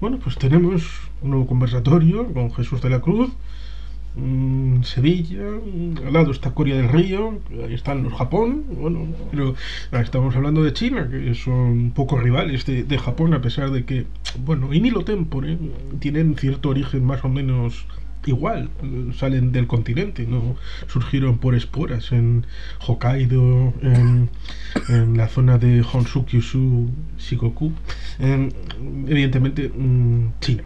Bueno, pues tenemos un nuevo conversatorio con Jesús de la Cruz, Sevilla, al lado está Corea del Río, ahí están los Japón, bueno, pero estamos hablando de China, que son un poco rivales de Japón, a pesar de que, bueno, in illo tempore, tienen cierto origen más o menos igual, salen del continente, no surgieron por esporas en Hokkaido, en la zona de Honshu, Kyushu, Shikoku. Evidentemente, China.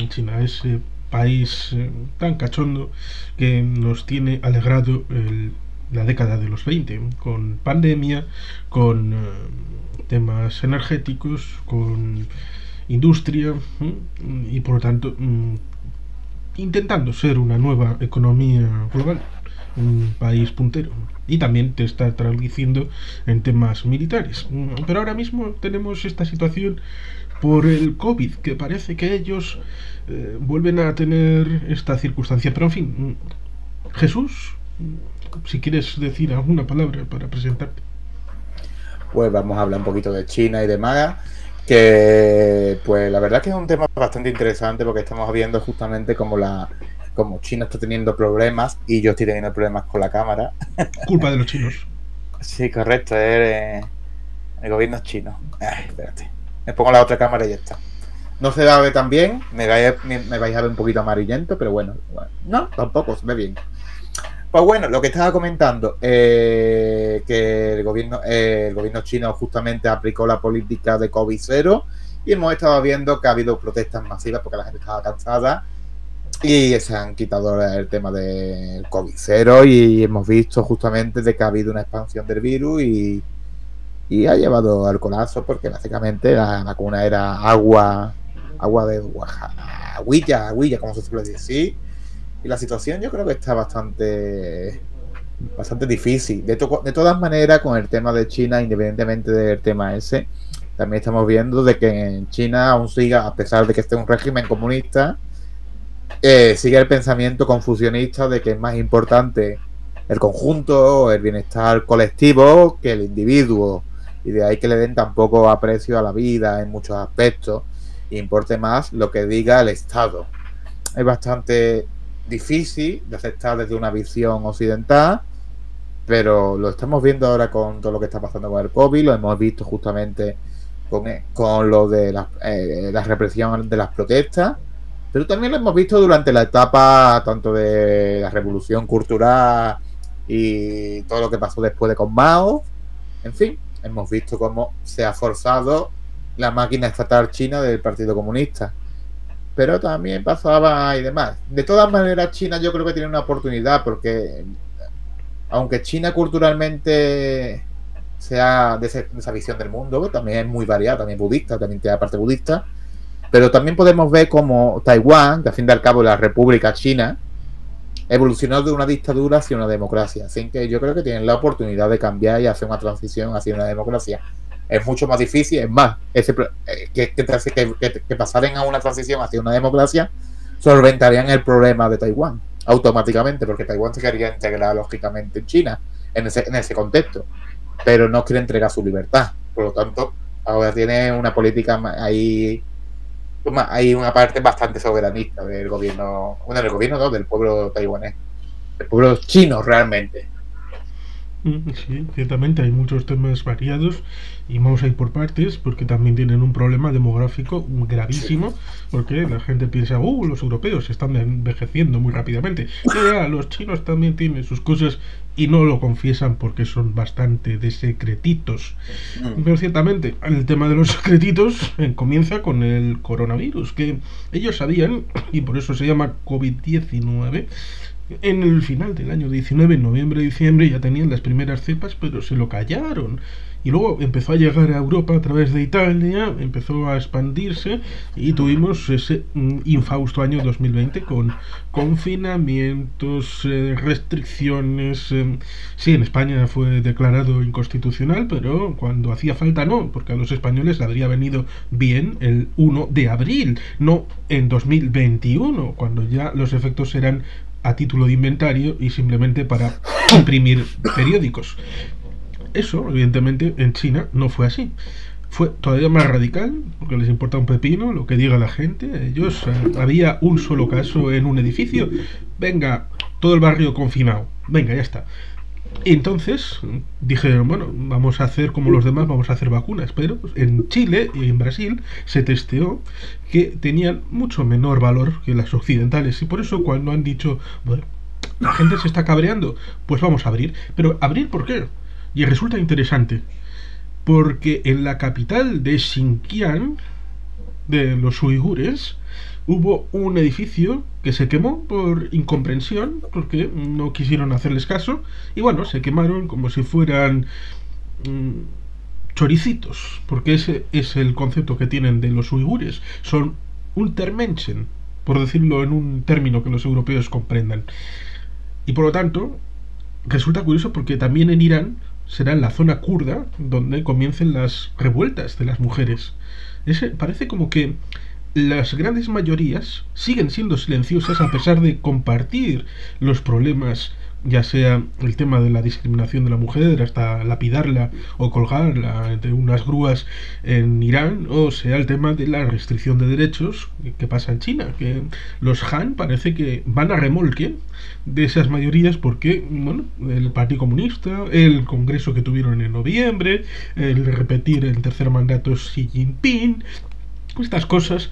China, ese país tan cachondo que nos tiene alegrado la década de los 20 con pandemia, con temas energéticos, con industria y por lo tanto intentando ser una nueva economía global, un país puntero. Y también te está traduciendo en temas militares. Pero ahora mismo tenemos esta situación por el COVID, que parece que ellos vuelven a tener esta circunstancia. Pero en fin, Jesús, si quieres decir alguna palabra para presentarte. Pues vamos a hablar un poquito de China y de Maga, que pues la verdad que es un tema bastante interesante porque estamos viendo justamente como China está teniendo problemas y yo estoy teniendo problemas con la cámara. Culpa de los chinos. Sí, correcto, el gobierno es chino. Ay, espérate. Me pongo la otra cámara y ya está. No se va a ver tan bien, me vais a ver un poquito amarillento, pero bueno, no, tampoco se ve bien. Pues bueno, lo que estaba comentando, que el gobierno chino justamente aplicó la política de COVID cero y hemos estado viendo que ha habido protestas masivas porque la gente estaba cansada y se han quitado el tema del COVID cero y hemos visto justamente de que ha habido una expansión del virus y ha llevado al colapso porque básicamente la vacuna era agua de agüilla, como se suele decir. Y la situación yo creo que está bastante difícil. De todas maneras, con el tema de China, independientemente del tema ese, también estamos viendo de que en China aún siga, a pesar de que esté un régimen comunista, sigue el pensamiento confucionista de que es más importante el conjunto, el bienestar colectivo que el individuo. Y de ahí que le den tan poco aprecio a la vida en muchos aspectos. E importe más lo que diga el Estado. Es bastante difícil de aceptar desde una visión occidental, pero lo estamos viendo ahora con todo lo que está pasando con el COVID, lo hemos visto justamente con lo de la represión de las protestas, pero también lo hemos visto durante la etapa tanto de la revolución cultural y todo lo que pasó después de con Mao. En fin, hemos visto cómo se ha forzado la máquina estatal china del Partido Comunista, pero también pasaba y demás. De todas maneras, China yo creo que tiene una oportunidad porque aunque China culturalmente sea de esa visión del mundo, también es muy variada, también budista, también tiene la parte budista, pero también podemos ver como Taiwán, que al fin y al cabo es la República China, evolucionó de una dictadura hacia una democracia. Así que yo creo que tienen la oportunidad de cambiar y hacer una transición hacia una democracia. Es mucho más difícil, es más, que pasaren a una transición hacia una democracia solventarían el problema de Taiwán automáticamente, porque Taiwán se quería integrar lógicamente en China en ese contexto, pero no quiere entregar su libertad. Por lo tanto, ahora tiene una política ahí, hay una parte bastante soberanista del gobierno, bueno, del gobierno no, del pueblo taiwanés, del pueblo chino realmente. Sí, ciertamente hay muchos temas variados y vamos a ir por partes porque también tienen un problema demográfico Sí. gravísimo porque la gente piensa, los europeos se están envejeciendo muy rápidamente. Los chinos también tienen sus cosas y no lo confiesan porque son bastante de secretitos. Mm. Pero ciertamente el tema de los secretitos comienza con el coronavirus, que ellos sabían, y por eso se llama COVID-19, en el final del año 19, en noviembre, diciembre, ya tenían las primeras cepas, pero se lo callaron. Y luego empezó a llegar a Europa a través de Italia, empezó a expandirse y tuvimos ese infausto año 2020 con confinamientos, restricciones. Sí, en España fue declarado inconstitucional, pero cuando hacía falta no, porque a los españoles le habría venido bien el 1 de abril, no en 2021, cuando ya los efectos eran a título de inventario y simplemente para imprimir periódicos. Eso, evidentemente, en China no fue así. fue todavía más radical, porque les importa un pepino lo que diga la gente. Ellos, había un solo caso en un edificio, venga, todo el barrio confinado, venga, ya está. Y entonces dijeron, bueno, vamos a hacer como los demás, vamos a hacer vacunas. Pero en Chile y en Brasil se testeó que tenían mucho menor valor que las occidentales. Y por eso cuando han dicho, bueno, la gente se está cabreando, pues vamos a abrir. Pero ¿abrir por qué? Y resulta interesante, porque en la capital de Xinjiang, de los uigures, hubo un edificio que se quemó por incomprensión, porque no quisieron hacerles caso, y bueno, se quemaron como si fueran choricitos, porque ese es el concepto que tienen de los uigures, son Untermenschen, por decirlo en un término que los europeos comprendan. Y por lo tanto, resulta curioso porque también en Irán será en la zona kurda donde comiencen las revueltas de las mujeres. Parece como que las grandes mayorías siguen siendo silenciosas a pesar de compartir los problemas, ya sea el tema de la discriminación de la mujer hasta lapidarla o colgarla de unas grúas en Irán, o sea el tema de la restricción de derechos que pasa en China, que los Han parece que van a remolque de esas mayorías porque, bueno, el Partido Comunista, el congreso que tuvieron en noviembre, el repetir el tercer mandato Xi Jinping, estas cosas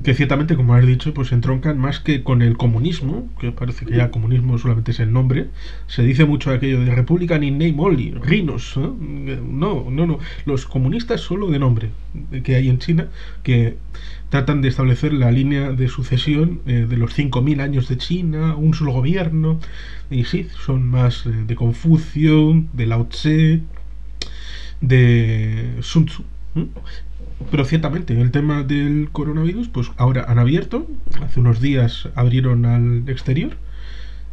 que ciertamente, como has dicho, pues entroncan más que con el comunismo, que parece que ya comunismo solamente es el nombre. Se dice mucho aquello de Republican in name only, rinos, ¿eh? No, los comunistas solo de nombre, que hay en China, que tratan de establecer la línea de sucesión de los 5.000 años de China, un solo gobierno, y sí, son más de Confucio, de Lao Tse, de Sun Tzu. Pero ciertamente, el tema del coronavirus, pues ahora han abierto, hace unos días abrieron al exterior,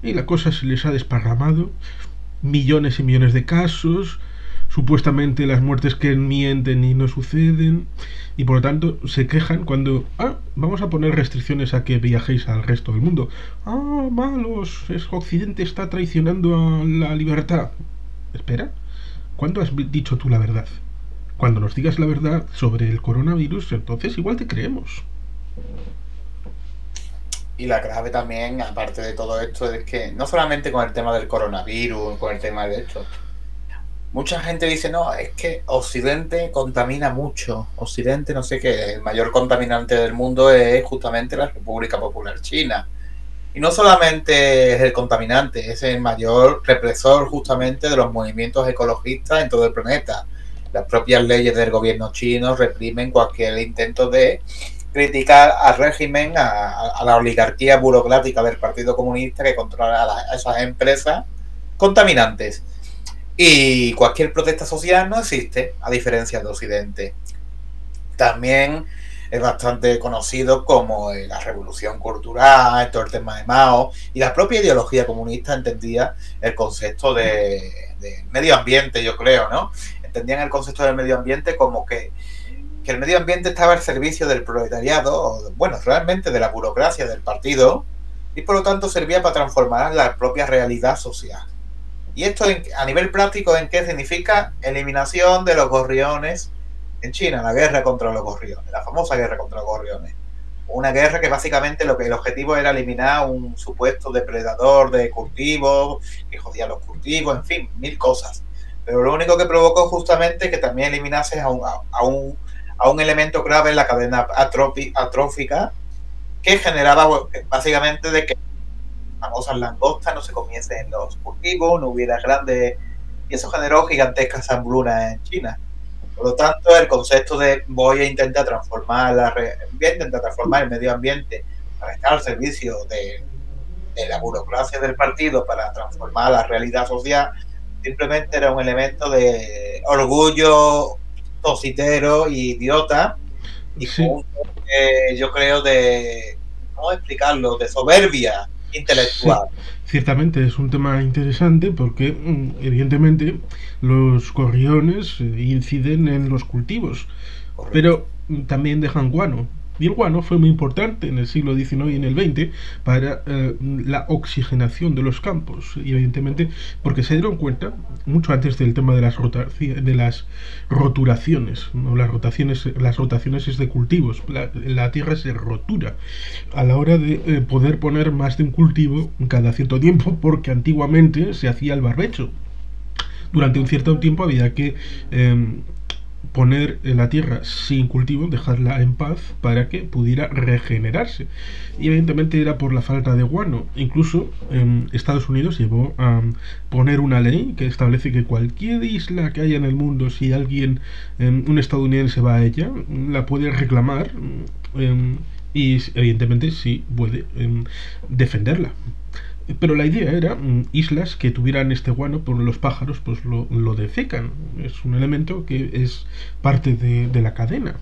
y la cosa se les ha desparramado, millones y millones de casos, supuestamente las muertes que mienten y no suceden, y por lo tanto se quejan cuando, vamos a poner restricciones a que viajéis al resto del mundo. Malos, Occidente está traicionando a la libertad. Espera, ¿cuándo has dicho tú la verdad? Cuando nos digas la verdad sobre el coronavirus, entonces igual te creemos. Y la clave también, aparte de todo esto, es que no solamente con el tema del coronavirus, con el tema de esto, mucha gente dice, no, es que Occidente contamina mucho. Occidente, no sé qué, el mayor contaminante del mundo es justamente la República Popular China. Y no solamente es el contaminante, es el mayor represor justamente de los movimientos ecologistas en todo el planeta. Las propias leyes del gobierno chino reprimen cualquier intento de criticar al régimen, a la oligarquía burocrática del Partido Comunista que controla a esas empresas contaminantes. Y cualquier protesta social no existe, a diferencia de Occidente. También es bastante conocido como la revolución cultural, todo el tema de Mao, y la propia ideología comunista entendía el concepto de medio ambiente, yo creo, ¿no? Entendían el concepto del medio ambiente como que el medio ambiente estaba al servicio del proletariado, bueno, realmente de la burocracia del partido, y por lo tanto servía para transformar la propia realidad social. Y esto a nivel práctico, ¿en qué significa? Eliminación de los gorriones en China, la guerra contra los gorriones, la famosa guerra contra los gorriones. Una guerra que básicamente el objetivo era eliminar un supuesto depredador de cultivos, que jodía los cultivos, en fin, mil cosas. Pero lo único que provocó justamente que también eliminase a un elemento clave en la cadena atrófica que generaba básicamente de que las famosas langostas no se comiesen en los cultivos, no hubiera grandes, y eso generó gigantescas hambrunas en China. Por lo tanto, el concepto de voy a intentar transformar el medio ambiente para estar al servicio de la burocracia del partido, para transformar la realidad social, simplemente era un elemento de orgullo tositero y idiota, y Sí. yo creo de, ¿cómo explicarlo?, de soberbia intelectual. Sí, ciertamente es un tema interesante porque evidentemente los gorriones inciden en los cultivos, Correcto. pero también dejan guano. Y el guano fue muy importante en el siglo XIX y en el XX para la oxigenación de los campos. Y evidentemente, porque se dieron cuenta, mucho antes del tema de de las roturaciones, ¿no? Las rotaciones es de cultivos. La tierra se rotura a la hora de poder poner más de un cultivo cada cierto tiempo, porque antiguamente se hacía el barbecho. Durante un cierto tiempo había que poner la tierra sin cultivo, dejarla en paz para que pudiera regenerarse. Y evidentemente era por la falta de guano. Incluso Estados Unidos llevó a poner una ley que establece que cualquier isla que haya en el mundo, si alguien, un estadounidense va a ella, la puede reclamar y evidentemente sí puede defenderla. Pero la idea era islas que tuvieran este guano, por los pájaros pues lo defecan. Es un elemento que es parte de la cadena.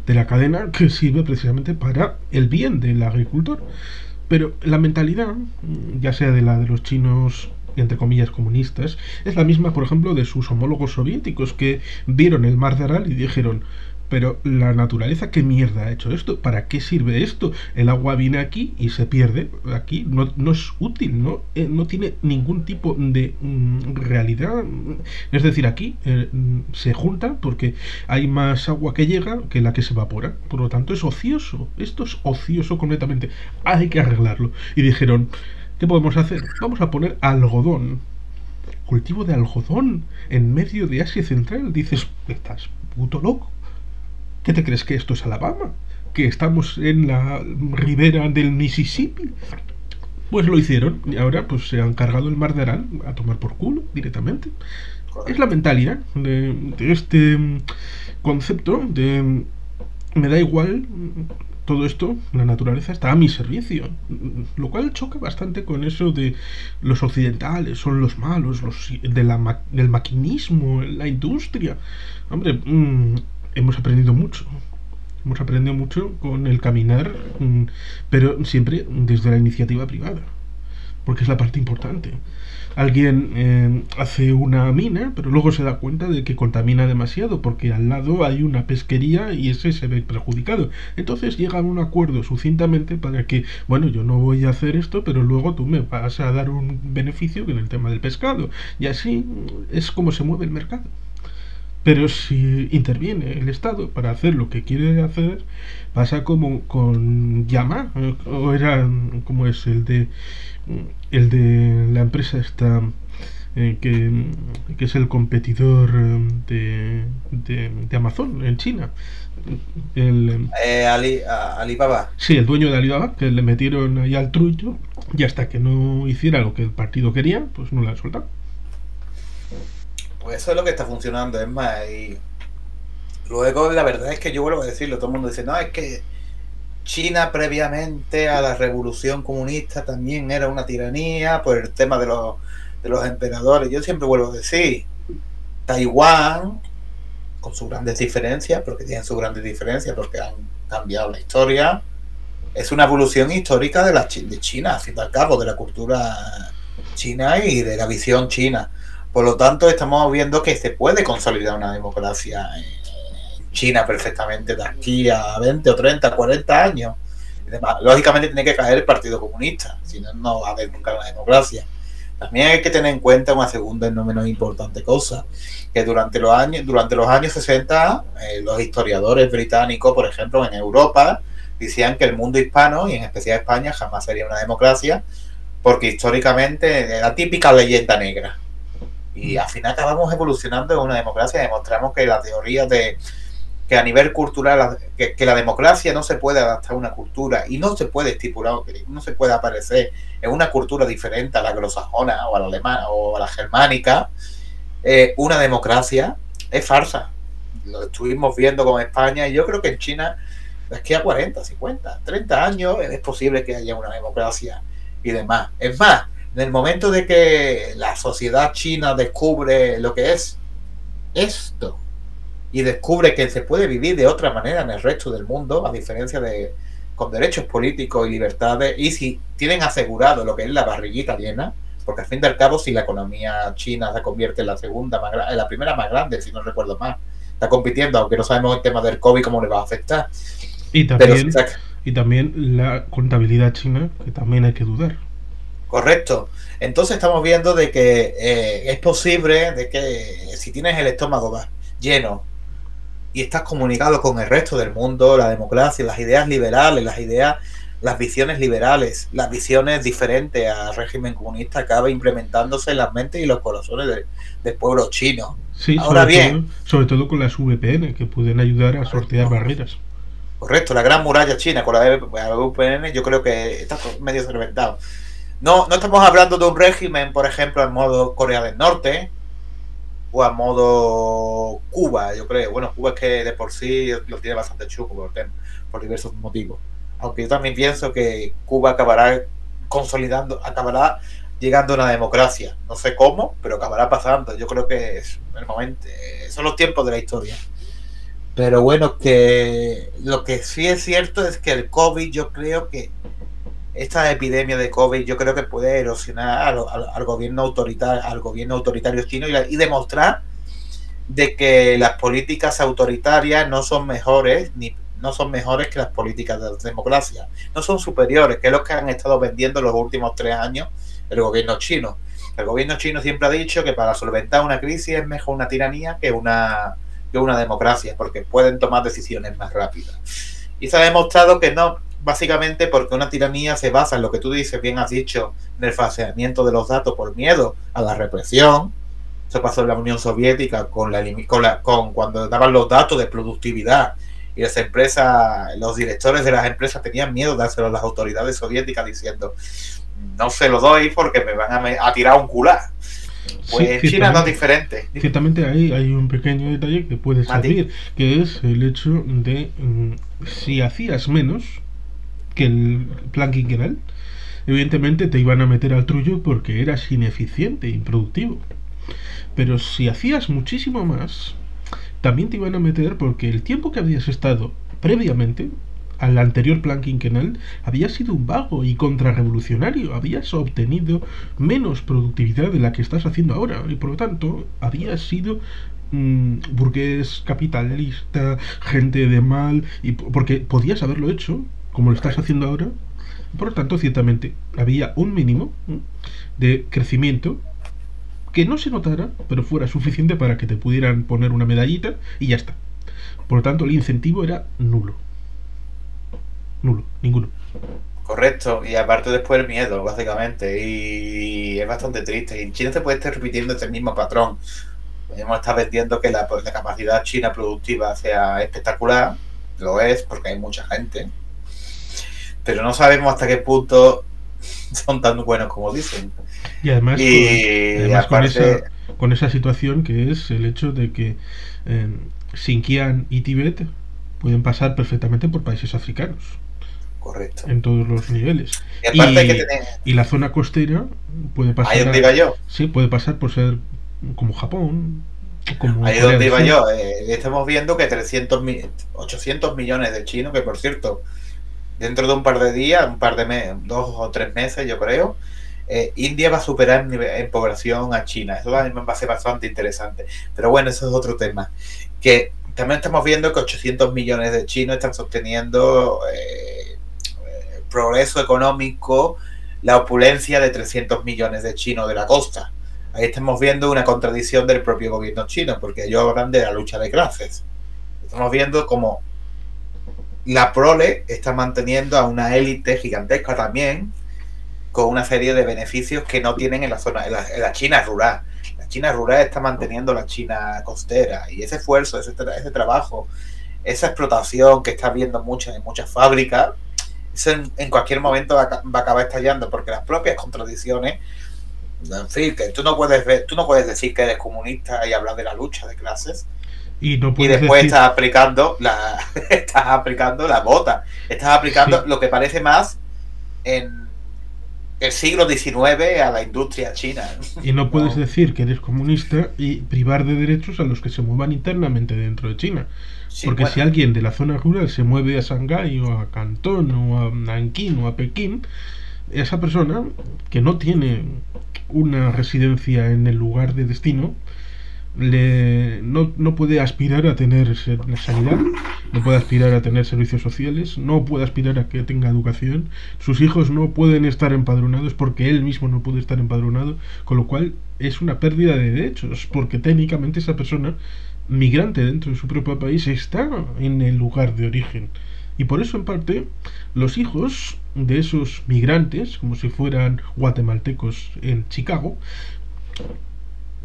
De la cadena que sirve precisamente para el bien del agricultor. Pero la mentalidad, ya sea de la de los chinos entre comillas comunistas, es la misma, por ejemplo, de sus homólogos soviéticos que vieron el mar de Aral y dijeron: pero la naturaleza, ¿qué mierda ha hecho esto? ¿Para qué sirve esto? El agua viene aquí y se pierde. Aquí no es útil, no tiene ningún tipo de realidad. Es decir, aquí se junta porque hay más agua que llega que la que se evapora. Por lo tanto, es ocioso. Esto es ocioso completamente. Hay que arreglarlo. Y dijeron: ¿qué podemos hacer? Vamos a poner algodón. Cultivo de algodón en medio de Asia Central. Dices: ¿estás puto loco? ¿Qué te crees, que esto es Alabama? ¿Que estamos en la ribera del Mississippi? Pues lo hicieron y ahora pues se han cargado el mar de Aral a tomar por culo directamente. Es la mentalidad de este concepto de me da igual todo esto, la naturaleza está a mi servicio, lo cual choca bastante con eso de los occidentales son los malos, del maquinismo, la industria. Hombre, hemos aprendido mucho. Hemos aprendido mucho con el caminar, pero siempre desde la iniciativa privada, porque es la parte importante. Alguien hace una mina, pero luego se da cuenta de que contamina demasiado, porque al lado hay una pesquería y ese se ve perjudicado. Entonces llegan a un acuerdo sucintamente para que, bueno, yo no voy a hacer esto, pero luego tú me vas a dar un beneficio en el tema del pescado. Y así es como se mueve el mercado. Pero si interviene el Estado para hacer lo que quiere hacer, pasa como con Yamaha, o era como es el de la empresa esta que es el competidor de Amazon en China. Alibaba. Sí, el dueño de Alibaba, que le metieron ahí al trullo y hasta que no hiciera lo que el partido quería, pues no la han soltado. Pues eso es lo que está funcionando, es más, y luego la verdad es que yo vuelvo a decirlo, todo el mundo dice, no, es que China previamente a la revolución comunista también era una tiranía por el tema de los emperadores. Yo siempre vuelvo a decir, Taiwán, con sus grandes diferencias, porque tienen sus grandes diferencias, porque han cambiado la historia, es una evolución histórica de China, al fin y al cabo, de la cultura china y de la visión china. Por lo tanto, estamos viendo que se puede consolidar una democracia en China perfectamente de aquí a 20 o 30, 40 años. Lógicamente tiene que caer el Partido Comunista, si no, no va a haber nunca una democracia. También hay que tener en cuenta una segunda y no menos importante cosa, que durante los años 60, los historiadores británicos, por ejemplo, en Europa, decían que el mundo hispano, y en especial España, jamás sería una democracia, porque históricamente la típica leyenda negra. Y al final acabamos evolucionando en una democracia. Demostramos que la teoría de que a nivel cultural, que la democracia no se puede adaptar a una cultura y no se puede estipular, no se puede aparecer en una cultura diferente a la anglosajona o a la alemana o a la germánica. Una democracia es farsa. Lo estuvimos viendo con España y yo creo que en China, es que a 40, 50, 30 años es posible que haya una democracia y demás. Es más, en el momento de que la sociedad china descubre lo que es esto y descubre que se puede vivir de otra manera en el resto del mundo, a diferencia de con derechos políticos y libertades, y si tienen asegurado lo que es la barriguita llena, porque al fin y al cabo, si la economía china se convierte en la primera más grande, si no recuerdo mal, está compitiendo, aunque no sabemos el tema del COVID cómo le va a afectar. Y Pero si también, saca- y también la contabilidad china, que también hay que dudar. Correcto. Entonces estamos viendo de que es posible de que si tienes el estómago lleno y estás comunicado con el resto del mundo, la democracia, las ideas liberales, las visiones liberales, las visiones diferentes al régimen comunista acaba implementándose en las mentes y los corazones del pueblo chino. Sí, Ahora bien, sobre todo con las VPN, que pueden ayudar a sortear correcto, barreras. correcto, la gran muralla china con la VPN yo creo que está medio reventado. No, no estamos hablando de un régimen, por ejemplo, en modo Corea del Norte o a modo Cuba, yo creo. Bueno, Cuba es que de por sí lo tiene bastante chulo por diversos motivos. Aunque yo también pienso que Cuba acabará acabará llegando a una democracia. No sé cómo, pero acabará pasando. Yo creo que es el momento, son los tiempos de la historia. Pero bueno, que lo que sí es cierto es que el COVID, yo creo que esta epidemia de COVID yo creo que puede erosionar al gobierno autoritario chino y demostrar de que las políticas autoritarias no son mejores que las políticas de la democracia, no son superiores, que es lo que han estado vendiendo los últimos 3 años el gobierno chino. El gobierno chino siempre ha dicho que para solventar una crisis es mejor una tiranía que una democracia, porque pueden tomar decisiones más rápidas. Y se ha demostrado que no, básicamente porque una tiranía se basa en lo que tú dices, bien has dicho, en el falseamiento de los datos por miedo a la represión. Eso pasó en la Unión Soviética con cuando daban los datos de productividad y las empresas, los directores de las empresas tenían miedo de dárselo a las autoridades soviéticas diciendo no se lo doy porque me van a tirar un culá. Pues en China no es diferente. Ciertamente hay un pequeño detalle que puede servir, que es el hecho de si hacías menos que el plan quinquenal, evidentemente te iban a meter al trullo porque eras ineficiente, improductivo. Pero si hacías muchísimo más, también te iban a meter porque el tiempo que habías estado previamente al anterior plan quinquenal habías sido un vago y contrarrevolucionario, habías obtenido menos productividad de la que estás haciendo ahora y por lo tanto habías sido burgués, capitalista, gente de mal, y porque podías haberlo hecho como lo estás haciendo ahora. Por lo tanto, ciertamente había un mínimo de crecimiento que no se notara, pero fuera suficiente para que te pudieran poner una medallita y ya está. Por lo tanto, el incentivo era nulo. Nulo, ninguno. Correcto, y aparte después el miedo, básicamente, y es bastante triste. Y en China se puede estar repitiendo este mismo patrón. Podemos estar vendiendo que la capacidad china productiva sea espectacular, lo es, porque hay mucha gente, pero no sabemos hasta qué punto son tan buenos como dicen. Y además, aparte, con esa situación que es el hecho de que Xinjiang y Tíbet pueden pasar perfectamente por países africanos. Correcto. En todos los niveles. Y, aparte hay que tener... y la zona costera puede pasar. Ahí donde iba yo. Sí, puede pasar por ser como Japón. Como ahí donde iba yo. Estamos viendo que 800 millones de chinos, que por cierto, dentro de un par de días, 2 o 3 meses, yo creo, India va a superar en población a China. Eso también va a ser bastante interesante. Pero bueno, eso es otro tema. Que también estamos viendo que 800 millones de chinos están sosteniendo progreso económico, la opulencia de 300 millones de chinos de la costa. Ahí estamos viendo una contradicción del propio gobierno chino, porque ellos hablan de la lucha de clases. Estamos viendo como la prole está manteniendo a una élite gigantesca también, con una serie de beneficios que no tienen en la zona, en la China rural. La China rural está manteniendo la China costera, y ese esfuerzo, ese trabajo, esa explotación que está habiendo en muchas fábricas, eso en cualquier momento va a acabar estallando, porque las propias contradicciones, en fin, que tú no puedes decir que eres comunista y hablar de la lucha de clases y después estás aplicando la bota, estás aplicando lo que parece más en el siglo XIX a la industria china. Y no puedes decir que eres comunista y privar de derechos a los que se muevan internamente dentro de China. Sí, porque si alguien de la zona rural se mueve a Shanghái o a Cantón o a Nankín o a Pekín, esa persona que no tiene una residencia en el lugar de destino no puede aspirar a tener sanidad, no puede aspirar a tener servicios sociales, no puede aspirar a que tenga educación, sus hijos no pueden estar empadronados porque él mismo no puede estar empadronado, con lo cual es una pérdida de derechos, porque técnicamente esa persona, migrante dentro de su propio país, está en el lugar de origen. Y por eso, en parte, los hijos de esos migrantes, como si fueran guatemaltecos en Chicago,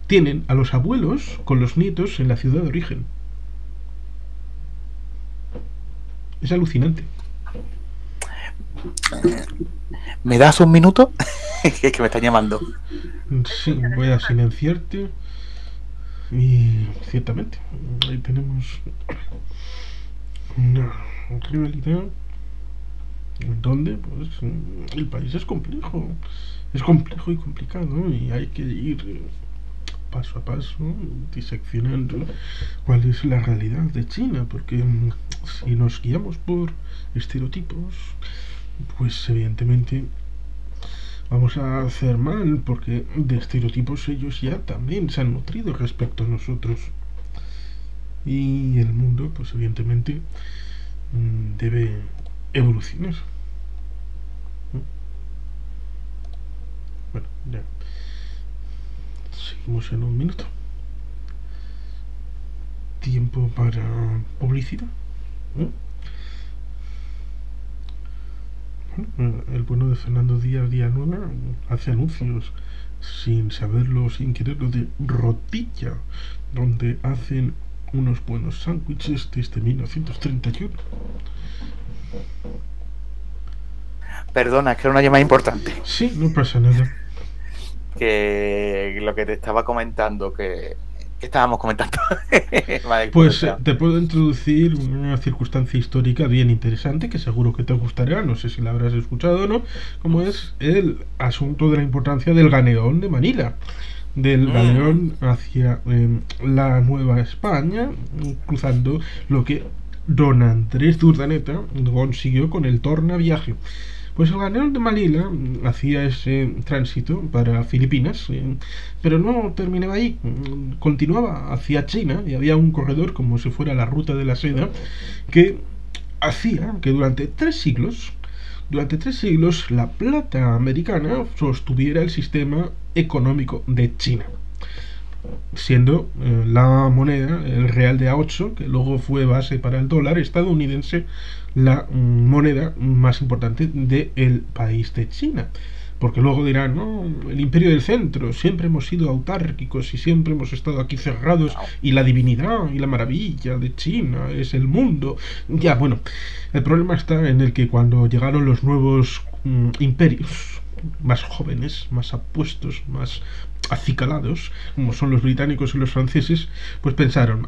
tienen a los abuelos con los nietos en la ciudad de origen. Es alucinante. ¿Me das un minuto? Es que me están llamando. Sí, voy a silenciarte. Y ciertamente, ahí tenemos una rivalidad donde pues el país es complejo y complicado, ¿no? Y hay que ir paso a paso diseccionando cuál es la realidad de China, porque si nos guiamos por estereotipos, pues evidentemente vamos a hacer mal, porque de estereotipos ellos ya también se han nutrido respecto a nosotros. Y el mundo, pues evidentemente debe evolucionar. Bueno, ya. Seguimos en un minuto. Tiempo para publicidad. Bueno, el bueno de Fernando Díaz Nueva hace anuncios sin saberlo, sin quererlo, de Rotilla, donde hacen unos buenos sándwiches desde 1931. Perdona, es que era una llamada importante. Sí, no pasa nada. Que lo que te estaba comentando, que estábamos comentando. Pues te puedo introducir una circunstancia histórica bien interesante que seguro que te gustará, no sé si la habrás escuchado o no, como es el asunto de la importancia del galeón de Manila, del galeón hacia la Nueva España, cruzando lo que don Andrés de Urdaneta consiguió con el tornaviaje. Pues el galeón de Manila hacía ese tránsito para Filipinas, pero no terminaba ahí, continuaba hacia China y había un corredor como si fuera la ruta de la seda que hacía que durante 3 siglos la plata americana sostuviera el sistema económico de China, siendo la moneda, el real de A8, que luego fue base para el dólar estadounidense, la moneda más importante del país de China. Porque luego dirán, no, el imperio del centro, siempre hemos sido autárquicos y siempre hemos estado aquí cerrados, y la divinidad y la maravilla de China es el mundo. Ya, bueno, el problema está en el que cuando llegaron los nuevos imperios, más jóvenes, más apuestos, más acicalados, como son los británicos y los franceses, pues pensaron,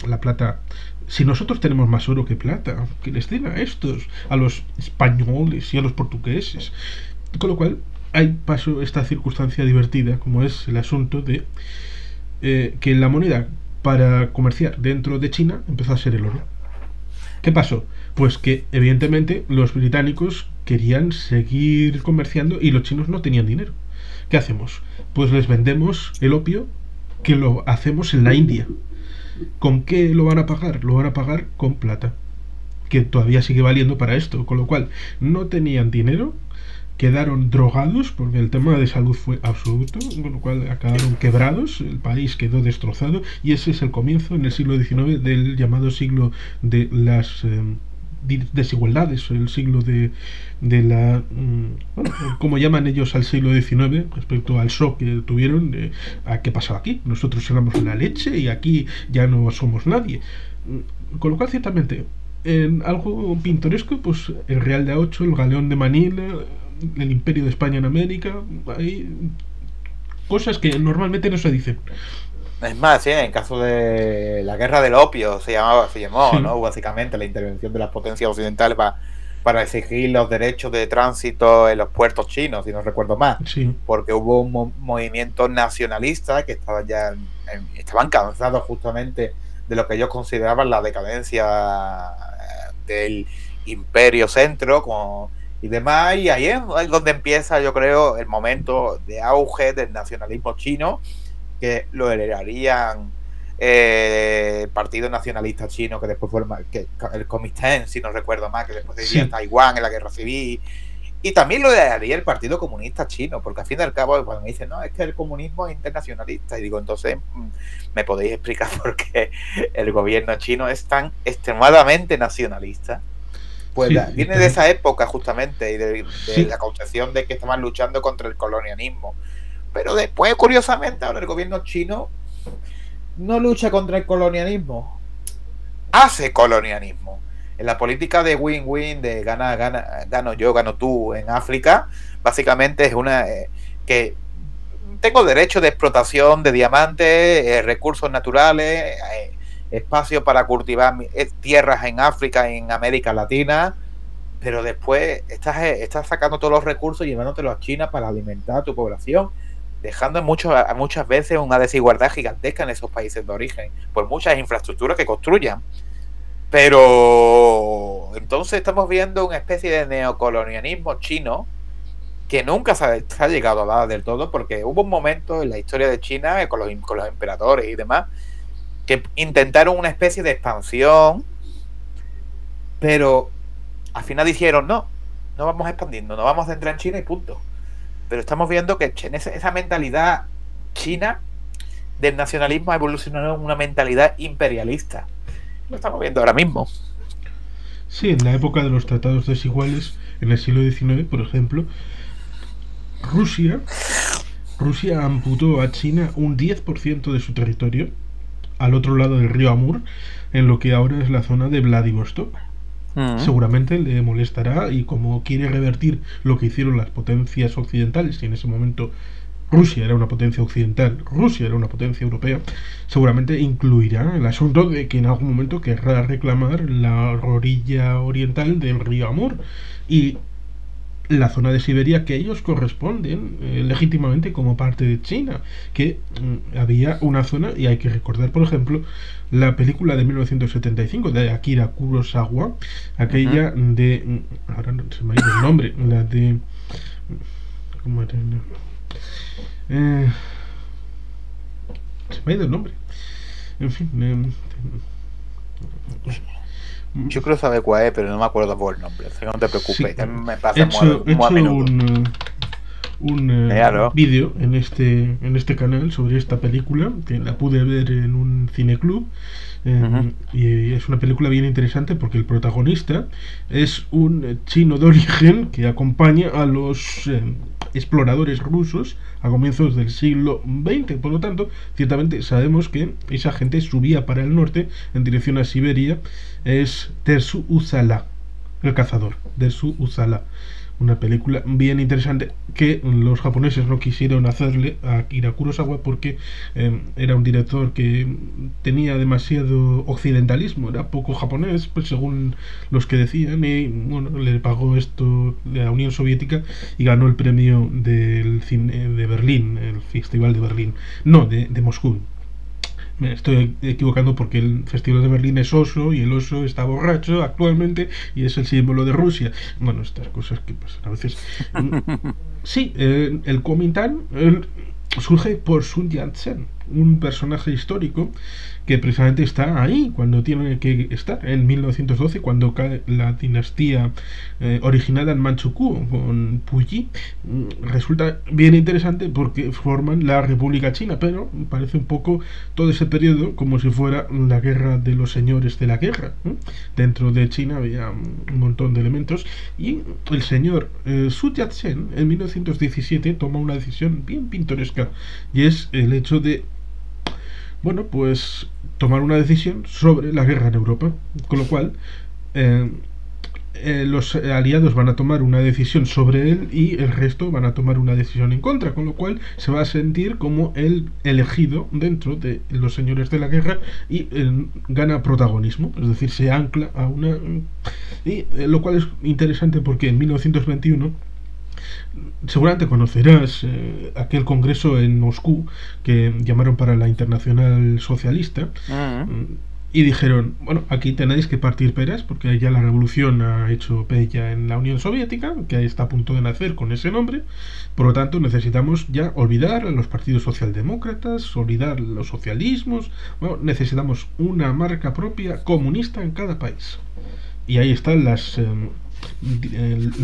la plata, si nosotros tenemos más oro que plata, que les den a estos, a los españoles y a los portugueses. Con lo cual, hay paso esta circunstancia divertida, como es el asunto de que la moneda para comerciar dentro de China empezó a ser el oro. ¿Qué pasó? Pues que evidentemente los británicos querían seguir comerciando y los chinos no tenían dinero. ¿Qué hacemos? Pues les vendemos el opio que lo hacemos en la India. ¿Con qué lo van a pagar? Lo van a pagar con plata, que todavía sigue valiendo para esto, con lo cual no tenían dinero, quedaron drogados porque el tema de salud fue absoluto, con lo cual acabaron quebrados, el país quedó destrozado, y ese es el comienzo en el siglo XIX del llamado siglo de las desigualdades, el siglo de la bueno, como llaman ellos al siglo XIX respecto al shock que tuvieron de a qué pasaba aquí, nosotros éramos la leche y aquí ya no somos nadie, con lo cual ciertamente en algo pintoresco, pues el Real de A8, el Galeón de Manila, el Imperio de España en América, hay cosas que normalmente no se dicen. Es más, sí, en caso de la guerra del opio se llamó, sí, ¿no? Básicamente la intervención de las potencias occidentales para exigir los derechos de tránsito en los puertos chinos, si no recuerdo mal. Sí. Porque hubo un movimiento nacionalista que estaban cansados justamente de lo que ellos consideraban la decadencia del imperio centro y demás, y ahí es donde empieza, yo creo, el momento de auge del nacionalismo chino, que lo heredarían el Partido Nacionalista Chino, que después fue el Kuomintang, si no recuerdo mal, que después dividía Taiwán en la Guerra Civil. Y también lo haría el Partido Comunista Chino, porque al fin y al cabo, cuando me dicen, no, es que el comunismo es internacionalista, y digo, entonces, ¿me podéis explicar por qué el gobierno chino es tan extremadamente nacionalista? Pues viene de esa época justamente, y de la concepción de que estaban luchando contra el colonialismo. Pero después, curiosamente, ahora el gobierno chino no lucha contra el colonialismo, hace colonialismo. En la política de win-win, de gano yo, gano tú en África, básicamente es una que tengo derecho de explotación de diamantes, recursos naturales, espacio para cultivar tierras en África y en América Latina, pero después estás sacando todos los recursos y llevándotelos a China para alimentar a tu población, dejando muchas veces una desigualdad gigantesca en esos países de origen, por muchas infraestructuras que construyan. Pero entonces estamos viendo una especie de neocolonialismo chino que nunca se ha llegado a dar del todo, porque hubo un momento en la historia de China con los emperadores y demás que intentaron una especie de expansión, pero al final dijeron no vamos expandiendo, no vamos a entrar en China y punto. Pero estamos viendo que esa mentalidad china del nacionalismo ha evolucionado en una mentalidad imperialista. Lo estamos viendo ahora mismo. Sí, en la época de los tratados desiguales, en el siglo XIX, por ejemplo, Rusia amputó a China un 10% de su territorio al otro lado del río Amur, en lo que ahora es la zona de Vladivostok. Seguramente le molestará, y como quiere revertir lo que hicieron las potencias occidentales, y en ese momento Rusia era una potencia occidental, Rusia era una potencia europea, seguramente incluirá el asunto de que en algún momento querrá reclamar la orilla oriental del río Amur y la zona de Siberia que ellos corresponden legítimamente como parte de China, que había una zona, y hay que recordar, por ejemplo, la película de 1975 de Akira Kurosawa, aquella de... ahora no se me ha ido el nombre, la de... ¿cómo era? Se me ha ido el nombre. En fin... Yo creo saber cuál es, pero no me acuerdo por el nombre. No te preocupes, sí, me pasa muy a menudo. Un vídeo en este canal sobre esta película, que la pude ver en un cineclub. Y es una película bien interesante porque el protagonista es un chino de origen que acompaña a los exploradores rusos a comienzos del siglo XX. Por lo tanto, ciertamente sabemos que esa gente subía para el norte en dirección a Siberia. Es Dersu Uzala, el cazador, Dersu Uzala. Una película bien interesante que los japoneses no quisieron hacerle a Akira Kurosawa porque era un director que tenía demasiado occidentalismo, era poco japonés, pues según los que decían, y bueno, le pagó esto la Unión Soviética y ganó el premio del cine de Berlín, el Festival de Berlín, no, de Moscú. Me estoy equivocando porque el Festival de Berlín es oso y el oso está borracho actualmente y es el símbolo de Rusia. Bueno, estas cosas que pasan a veces. Sí, el Kuomintang surge por Sun Yat-sen, un personaje histórico que precisamente está ahí cuando tiene que estar, en 1912, cuando cae la dinastía originada en Manchukuo con Puyi. Resulta bien interesante porque forman la República China, pero parece un poco todo ese periodo como si fuera la guerra de los señores de la guerra. Dentro de China había un montón de elementos y el señor Sun Yat-sen en 1917 toma una decisión bien pintoresca, y es el hecho de, bueno, pues tomar una decisión sobre la guerra en Europa, con lo cual los aliados van a tomar una decisión sobre él y el resto van a tomar una decisión en contra, con lo cual se va a sentir como el elegido dentro de los señores de la guerra y gana protagonismo, es decir, se ancla a una... y lo cual es interesante porque en 1921 seguramente conocerás aquel congreso en Moscú que llamaron para la Internacional Socialista. Y dijeron, bueno, aquí tenéis que partir peras porque ya la revolución ha hecho pella en la Unión Soviética, que está a punto de nacer con ese nombre. Por lo tanto, necesitamos ya olvidar a los partidos socialdemócratas, olvidar los socialismos. Bueno, necesitamos una marca propia comunista en cada país. Y ahí están no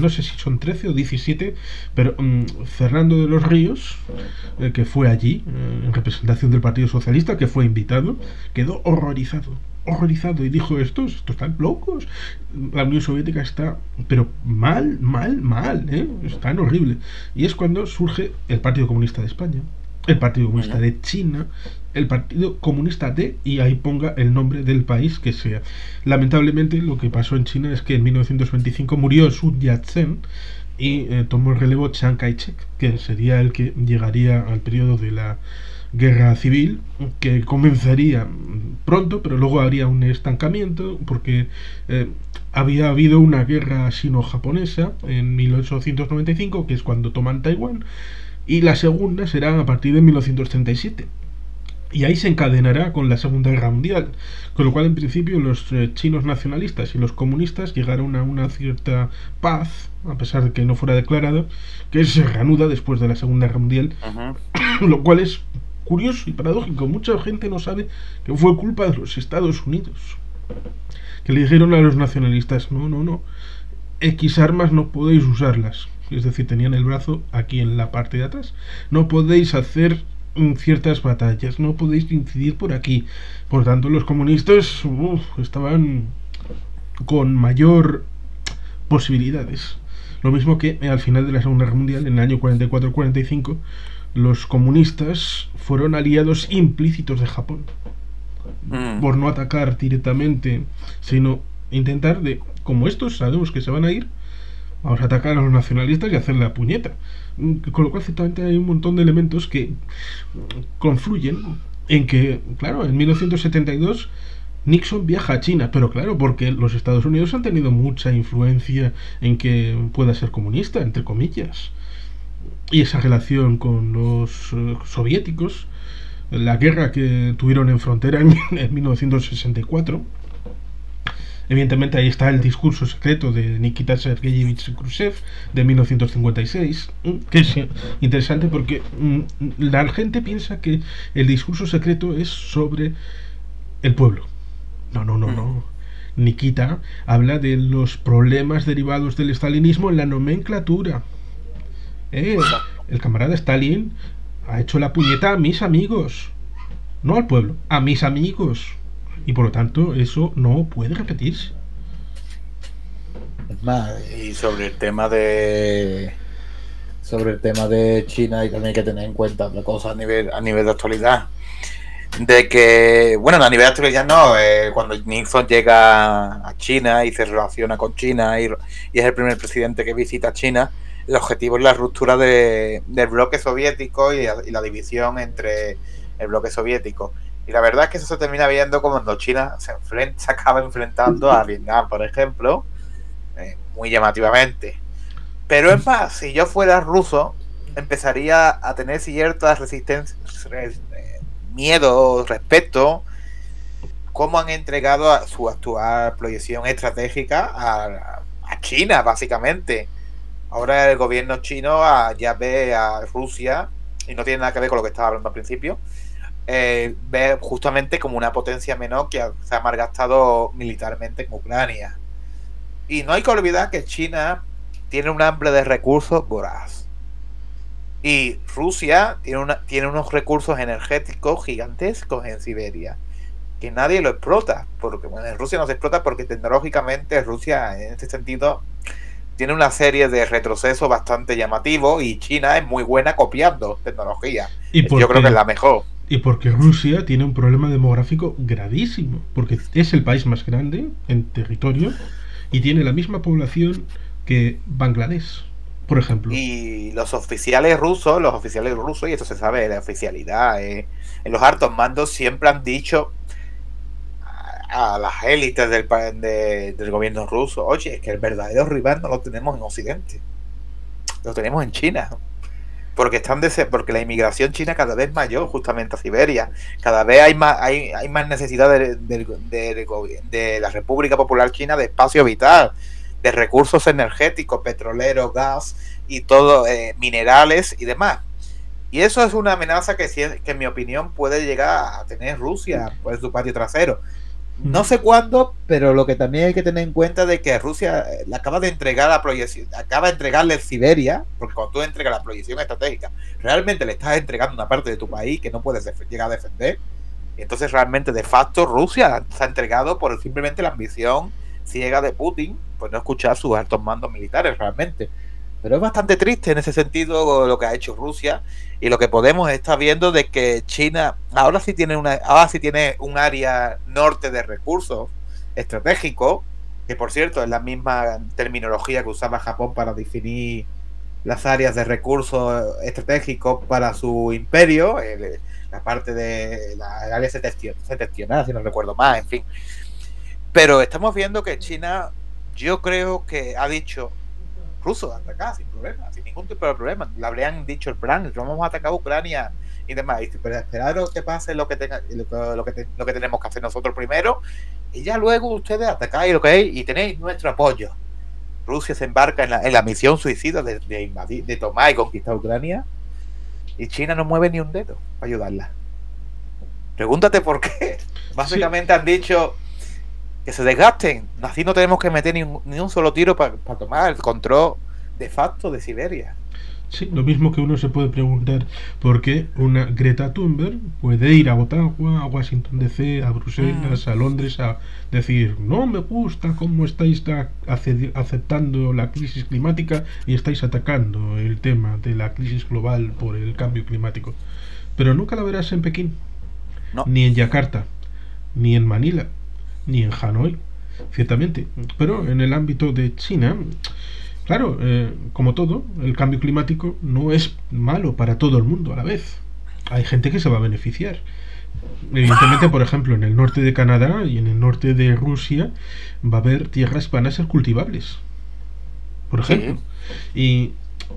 sé si son 13 o 17, pero Fernando de los Ríos, que fue allí en representación del Partido Socialista, que fue invitado, quedó horrorizado y dijo, estos están locos, la Unión Soviética está pero mal, están horrible. Y es cuando surge el Partido Comunista de España, el Partido Comunista de China, el Partido Comunista de, y ahí ponga el nombre del país que sea. Lamentablemente lo que pasó en China es que en 1925 murió Sun Yat-sen y tomó el relevo Chiang Kai-shek, que sería el que llegaría al periodo de la guerra civil, que comenzaría pronto, pero luego habría un estancamiento porque había habido una guerra sino-japonesa en 1895, que es cuando toman Taiwán, y la segunda será a partir de 1937. Y ahí se encadenará con la Segunda Guerra Mundial, con lo cual en principio los chinos nacionalistas y los comunistas llegaron a una cierta paz, a pesar de que no fuera declarada, que se reanuda después de la Segunda Guerra Mundial, lo cual es curioso y paradójico. Mucha gente no sabe que fue culpa de los Estados Unidos, que le dijeron a los nacionalistas, no, X armas no podéis usarlas, es decir, tenían el brazo aquí en la parte de atrás, no podéis hacer ciertas batallas, no podéis incidir por aquí. Por tanto, los comunistas estaban con mayor posibilidades. Lo mismo que al final de la Segunda Guerra Mundial, en el año 44-45, los comunistas fueron aliados implícitos de Japón, por no atacar directamente, sino intentar de, como estos sabemos que se van a ir, vamos a atacar a los nacionalistas y hacer la puñeta. Con lo cual, ciertamente hay un montón de elementos que confluyen en que, claro, en 1972 Nixon viaja a China, pero claro, porque los Estados Unidos han tenido mucha influencia en que pueda ser comunista, entre comillas. Y esa relación con los soviéticos, la guerra que tuvieron en frontera en 1964. Evidentemente ahí está el discurso secreto de Nikita Sergeyevich Khrushchev de 1956, que es interesante porque la gente piensa que el discurso secreto es sobre el pueblo. No. Nikita habla de los problemas derivados del estalinismo en la nomenclatura. El camarada Stalin ha hecho la puñeta a mis amigos, no al pueblo, a mis amigos. Y por lo tanto eso no puede repetirse. Es más, y sobre el tema de China, y también hay que tener en cuenta otra cosa a nivel de actualidad, de que, bueno, a nivel de actualidad no, cuando Nixon llega a China y se relaciona con China y es el primer presidente que visita China, el objetivo es la ruptura del bloque soviético y la división entre el bloque soviético. Y la verdad es que eso se termina viendo cuando China se acaba enfrentando a Vietnam, por ejemplo, muy llamativamente. Pero es más, si yo fuera ruso, empezaría a tener ciertas resistencias, miedo respecto cómo han entregado a su actual proyección estratégica a China, básicamente. Ahora el gobierno chino ya ve a Rusia, y no tiene nada que ver con lo que estaba hablando al principio, ve justamente como una potencia menor que se ha malgastado militarmente en Ucrania. Y no hay que olvidar que China tiene un hambre de recursos voraz. Y Rusia tiene unos recursos energéticos gigantescos en Siberia, que nadie lo explota. Porque bueno, en Rusia no se explota porque tecnológicamente Rusia, en este sentido, tiene una serie de retrocesos bastante llamativos y China es muy buena copiando tecnología. Yo creo que es la mejor. Y porque Rusia tiene un problema demográfico gravísimo, porque es el país más grande en territorio y tiene la misma población que Bangladesh, por ejemplo. Y los oficiales rusos, y esto se sabe de la oficialidad, en los altos mandos siempre han dicho a las élites del gobierno ruso, oye, es que el verdadero rival no lo tenemos en Occidente, lo tenemos en China. porque la inmigración china cada vez es mayor justamente a Siberia. Cada vez hay más necesidad de la República Popular China de espacio vital, de recursos energéticos, petroleros, gas y todo, minerales y demás. Y eso es una amenaza que en mi opinión puede llegar a tener Rusia por su patio trasero. No sé cuándo, pero lo que también hay que tener en cuenta de que Rusia le acaba de entregar la proyección, acaba de entregarle Siberia, porque cuando tú entregas la proyección estratégica, realmente le estás entregando una parte de tu país que no puedes llegar a defender. Y entonces realmente de facto Rusia se ha entregado por simplemente la ambición ciega de Putin, pues no escuchar sus altos mandos militares realmente. Pero es bastante triste en ese sentido lo que ha hecho Rusia, y lo que podemos estar viendo de que China ahora sí tiene un área norte de recursos estratégicos, que por cierto es la misma terminología que usaba Japón para definir las áreas de recursos estratégicos para su imperio, la parte de la área septentrional, si no recuerdo más, en fin. Pero estamos viendo que China, yo creo que ha dicho: rusos, atacar sin problema, sin ningún tipo de problema. Le habrían dicho el plan: vamos a atacar a Ucrania y demás. Pero esperaros que pase lo que tenemos que hacer nosotros primero, y ya luego ustedes atacáis lo que hay y tenéis nuestro apoyo. Rusia se embarca en la misión suicida de invadir, de tomar y conquistar Ucrania, y China no mueve ni un dedo para ayudarla. Pregúntate por qué. Básicamente han dicho que se desgasten, así no tenemos que meter ni un solo tiro para tomar el control de facto de Siberia. Sí, lo mismo que uno se puede preguntar por qué una Greta Thunberg puede ir a Ottawa, a Washington DC, a Bruselas, a Londres, a decir: no me gusta cómo estáis aceptando la crisis climática y estáis atacando el tema de la crisis global por el cambio climático. Pero nunca la verás en Pekín, no, ni en Yakarta, ni en Manila, ni en Hanoi, ciertamente. Pero en el ámbito de China, claro, como todo, el cambio climático no es malo para todo el mundo a la vez. Hay gente que se va a beneficiar. Evidentemente, por ejemplo, en el norte de Canadá y en el norte de Rusia va a haber tierras que van a ser cultivables, por ejemplo. Y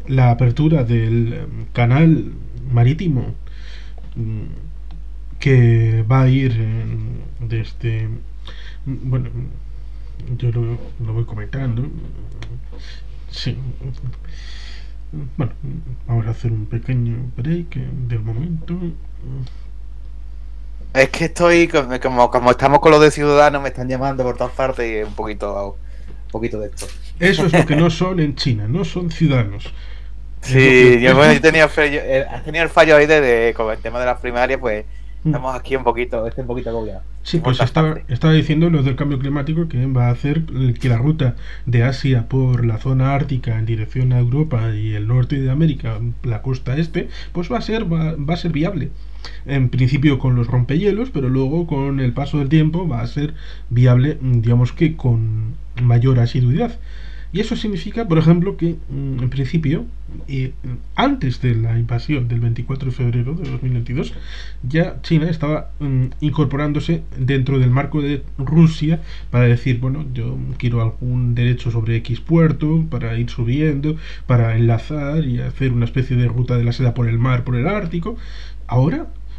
la apertura del canal marítimo que va a ir desde... Bueno, yo lo voy comentando. Sí. Bueno, vamos a hacer un pequeño break del momento. Es que estoy, como estamos con los de Ciudadanos, me están llamando por todas partes y un poquito de esto. Eso es lo que no son en China, no son ciudadanos. Sí, yo tenía el fallo ahí con el tema de las primarias, pues estamos aquí un poquito agobiados. Sí, pues estaba diciendo lo del cambio climático, que va a hacer que la ruta de Asia por la zona ártica en dirección a Europa y el norte de América, la costa este, pues va a ser viable. En principio con los rompehielos, pero luego con el paso del tiempo va a ser viable, digamos que con mayor asiduidad. Y eso significa, por ejemplo, que en principio, antes de la invasión del 24 de febrero de 2022, ya China estaba incorporándose dentro del marco de Rusia para decir: bueno, yo quiero algún derecho sobre X puerto para ir subiendo, para enlazar y hacer una especie de ruta de la seda por el mar, por el Ártico.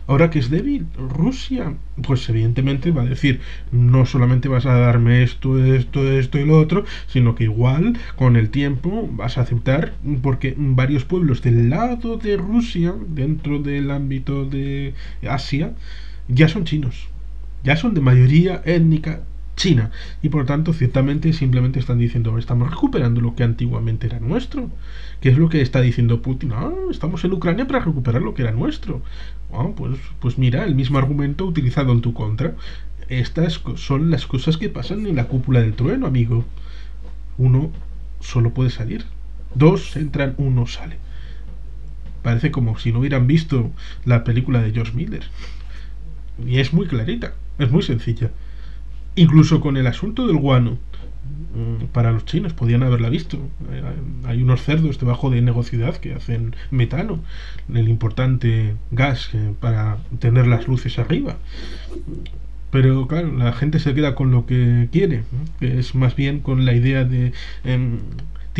Ahora que es débil Rusia, pues evidentemente va a decir: no solamente vas a darme esto y lo otro, sino que igual con el tiempo vas a aceptar, porque varios pueblos del lado de Rusia, dentro del ámbito de Asia, ya son chinos, ya son de mayoría étnica china, y por tanto ciertamente simplemente están diciendo: estamos recuperando lo que antiguamente era nuestro. ¿Qué es lo que está diciendo Putin? Estamos en Ucrania para recuperar lo que era nuestro. Pues mira, el mismo argumento utilizado en tu contra. Estas son las cosas que pasan en la cúpula del trueno, amigo. Uno solo puede salir, dos entran, uno sale. Parece como si no hubieran visto la película de George Miller. Y es muy clarita, es muy sencilla. Incluso con el asunto del guano, para los chinos podían haberla visto. Hay unos cerdos debajo de Negociudad que hacen metano, el importante gas para tener las luces arriba. Pero claro, la gente se queda con lo que quiere, que es más bien con la idea de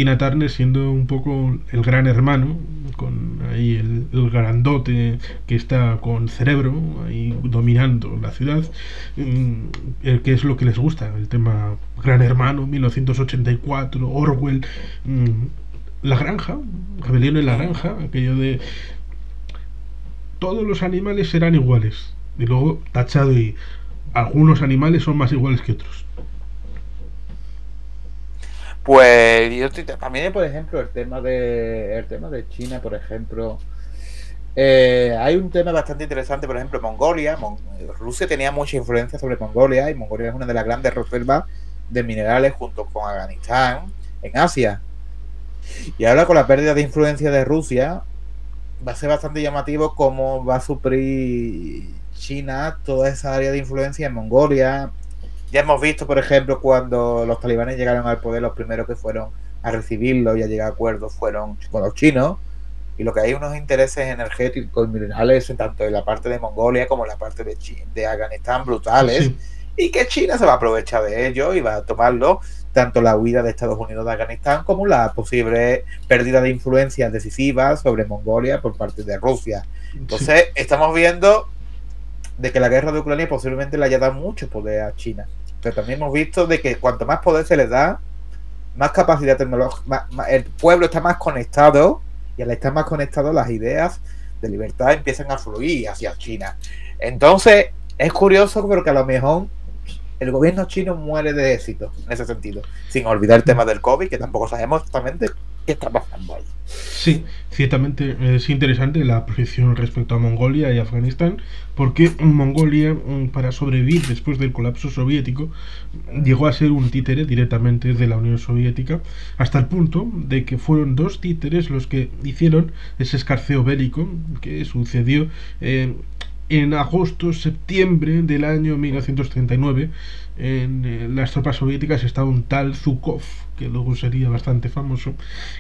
Tina Turner siendo un poco el gran hermano, con ahí el grandote que está con cerebro ahí dominando la ciudad, que es lo que les gusta, el tema Gran Hermano, 1984, Orwell, La Granja, Rebelión en la Granja, aquello de todos los animales serán iguales, y luego tachado y algunos animales son más iguales que otros. Pues yo también, por ejemplo, el tema de China, por ejemplo, hay un tema bastante interesante, por ejemplo, Mongolia. Rusia tenía mucha influencia sobre Mongolia, y Mongolia es una de las grandes reservas de minerales junto con Afganistán en Asia. Y ahora, con la pérdida de influencia de Rusia, va a ser bastante llamativo cómo va a suplir China toda esa área de influencia en Mongolia. Ya hemos visto, por ejemplo, cuando los talibanes llegaron al poder, los primeros que fueron a recibirlo y a llegar a acuerdos fueron con los chinos, y lo que hay unos intereses energéticos y minerales tanto en la parte de Mongolia como en la parte de Afganistán brutales, sí. Y que China se va a aprovechar de ello y va a tomarlo, tanto la huida de Estados Unidos de Afganistán como la posible pérdida de influencia decisiva sobre Mongolia por parte de Rusia. Entonces, sí, estamos viendo de que la guerra de Ucrania posiblemente le haya dado mucho poder a China, pero también hemos visto de que cuanto más poder se les da, más capacidad tecnológica, el pueblo está más conectado, y al estar más conectado las ideas de libertad empiezan a fluir hacia China. Entonces es curioso, pero que a lo mejor el gobierno chino muere de éxito en ese sentido, sin olvidar el tema del COVID, que tampoco sabemos exactamente qué está pasando ahí. Sí, ciertamente es interesante la posición respecto a Mongolia y Afganistán, porque Mongolia, para sobrevivir después del colapso soviético, llegó a ser un títere directamente de la Unión Soviética, hasta el punto de que fueron dos títeres los que hicieron ese escarceo bélico que sucedió en agosto-septiembre del año 1939. En las tropas soviéticas estaba un tal Zhukov, que luego sería bastante famoso,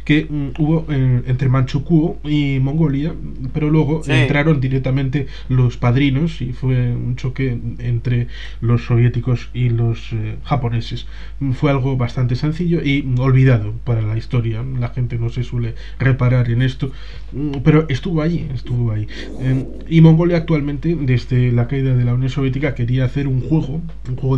que hubo entre Manchukuo y Mongolia, pero luego sí, entraron directamente los padrinos y fue un choque entre los soviéticos y los japoneses. Fue algo bastante sencillo y olvidado para la historia. La gente no se suele reparar en esto, pero estuvo allí. Y Mongolia actualmente, desde la caída de la Unión Soviética, quería hacer un juego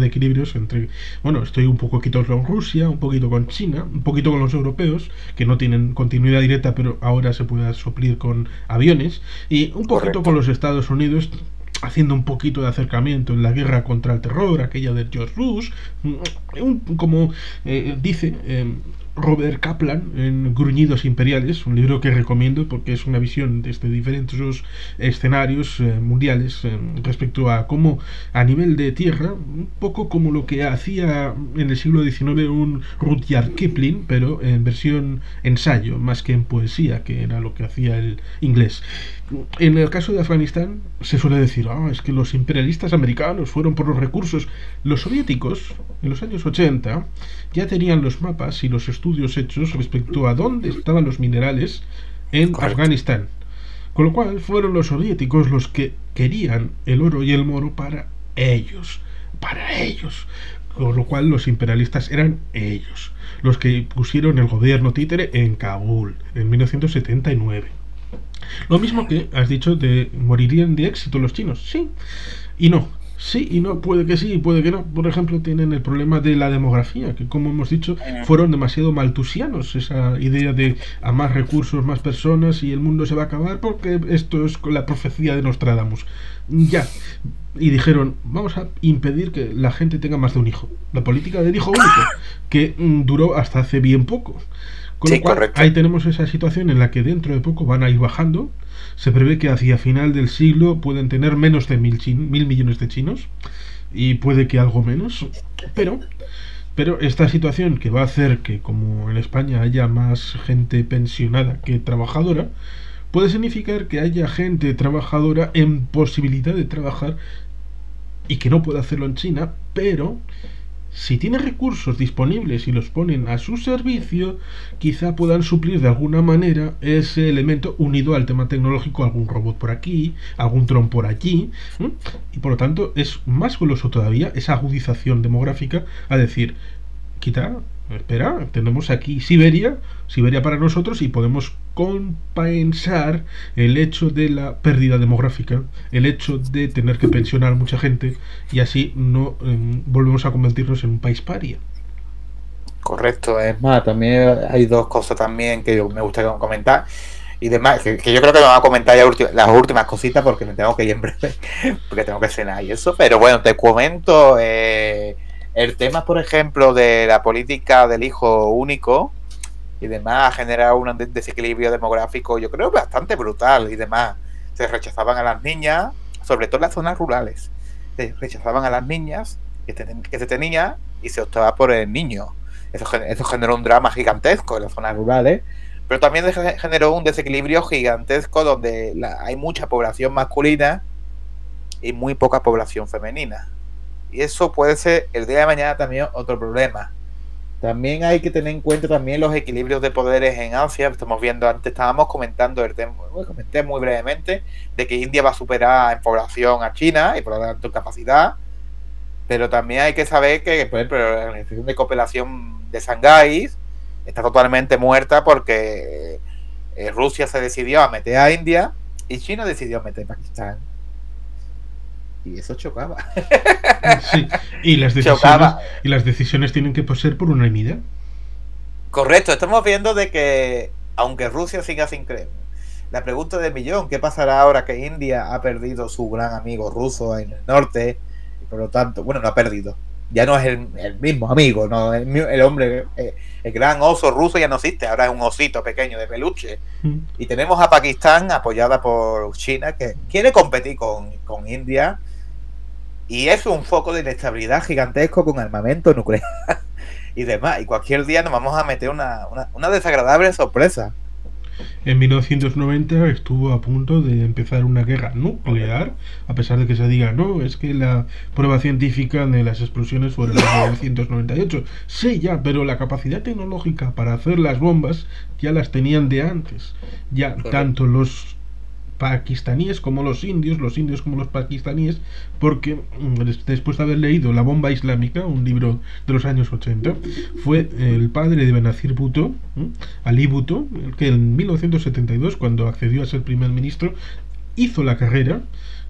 de equilibrios entre, bueno, estoy un poco quito con Rusia, un poquito con China, un poquito con los europeos, que no tienen continuidad directa, pero ahora se puede suplir con aviones, y un poquito con los Estados Unidos, haciendo un poquito de acercamiento en la guerra contra el terror, aquella de George Bush, como dice Robert Kaplan en Gruñidos Imperiales, un libro que recomiendo porque es una visión desde diferentes escenarios mundiales respecto a cómo a nivel de tierra, un poco como lo que hacía en el siglo XIX un Rudyard Kipling, pero en versión ensayo más que en poesía, que era lo que hacía el inglés. En el caso de Afganistán se suele decir, es que los imperialistas americanos fueron por los recursos. Los soviéticos en los años 80 ya tenían los mapas y los estudios hechos respecto a dónde estaban los minerales en Afganistán, con lo cual fueron los soviéticos los que querían el oro y el moro para ellos, con lo cual los imperialistas eran ellos los que pusieron el gobierno títere en Kabul en 1979. Lo mismo que has dicho de morirían de éxito los chinos. Sí y no. Sí y no, puede que sí y puede que no. Por ejemplo, tienen el problema de la demografía, que como hemos dicho, fueron demasiado maltusianos. Esa idea de a más recursos, más personas y el mundo se va a acabar porque esto es la profecía de Nostradamus. Ya. Y dijeron, vamos a impedir que la gente tenga más de un hijo. La política del hijo único, que duró hasta hace bien poco. Con lo cual, correcto. Ahí tenemos esa situación en la que dentro de poco van a ir bajando. Se prevé que hacia final del siglo pueden tener menos de 1.000 millones de chinos, y puede que algo menos, pero esta situación que va a hacer que, como en España haya más gente pensionada que trabajadora, puede significar que haya gente trabajadora en posibilidad de trabajar y que no pueda hacerlo en China, pero si tiene recursos disponibles y los ponen a su servicio, quizá puedan suplir de alguna manera ese elemento unido al tema tecnológico, algún robot por aquí, algún dron por allí, y por lo tanto es más goloso todavía esa agudización demográfica a decir, quita, espera, tenemos aquí Siberia, Siberia para nosotros y podemos compensar el hecho de la pérdida demográfica, el hecho de tener que pensionar a mucha gente y así no volvemos a convertirnos en un país paria. Correcto, es más, también hay dos cosas también que me gustaría comentar y demás, que yo creo que me van a comentar ya las últimas cositas porque me tengo que ir en breve, porque tengo que cenar y eso, pero bueno, te comento el tema, por ejemplo, de la política del hijo único y demás ha generado un desequilibrio demográfico, yo creo, bastante brutal y demás. Se rechazaban a las niñas, sobre todo en las zonas rurales, se rechazaban a las niñas que se tenía y se optaba por el niño. Eso generó un drama gigantesco en las zonas rurales, pero también generó un desequilibrio gigantesco donde hay mucha población masculina y muy poca población femenina. Y eso puede ser el día de mañana también otro problema. También hay que tener en cuenta también los equilibrios de poderes en Asia. Estamos viendo, antes estábamos comentando el tema, comenté muy brevemente, de que India va a superar en población a China y por lo tanto en capacidad. Pero también hay que saber que, por ejemplo, la Organización de Cooperación de Shanghái está totalmente muerta porque Rusia se decidió a meter a India y China decidió meter a Pakistán. Y eso chocaba. Sí, y las decisiones tienen que ser por unanimidad. Correcto, estamos viendo de que, aunque Rusia siga sin creer, la pregunta del millón, ¿qué pasará ahora que India ha perdido su gran amigo ruso en el norte? Y por lo tanto, bueno, no ha perdido. Ya no es el mismo amigo, no el hombre, el gran oso ruso ya no existe, ahora es un osito pequeño de peluche. Y tenemos a Pakistán apoyada por China que quiere competir con India y es un foco de inestabilidad gigantesco con armamento nuclear y demás. Y cualquier día nos vamos a meter una desagradable sorpresa. En 1990 estuvo a punto de empezar una guerra nuclear, a pesar de que se diga, no, es que la prueba científica de las explosiones fue en 1998. Sí, ya, pero la capacidad tecnológica para hacer las bombas ya las tenían de antes. Ya, tanto los pakistaníes como los indios como los pakistaníes, porque después de haber leído La bomba islámica, un libro de los años 80, fue el padre de Benazir Bhutto, Ali Bhutto, el que en 1972, cuando accedió a ser primer ministro, hizo la carrera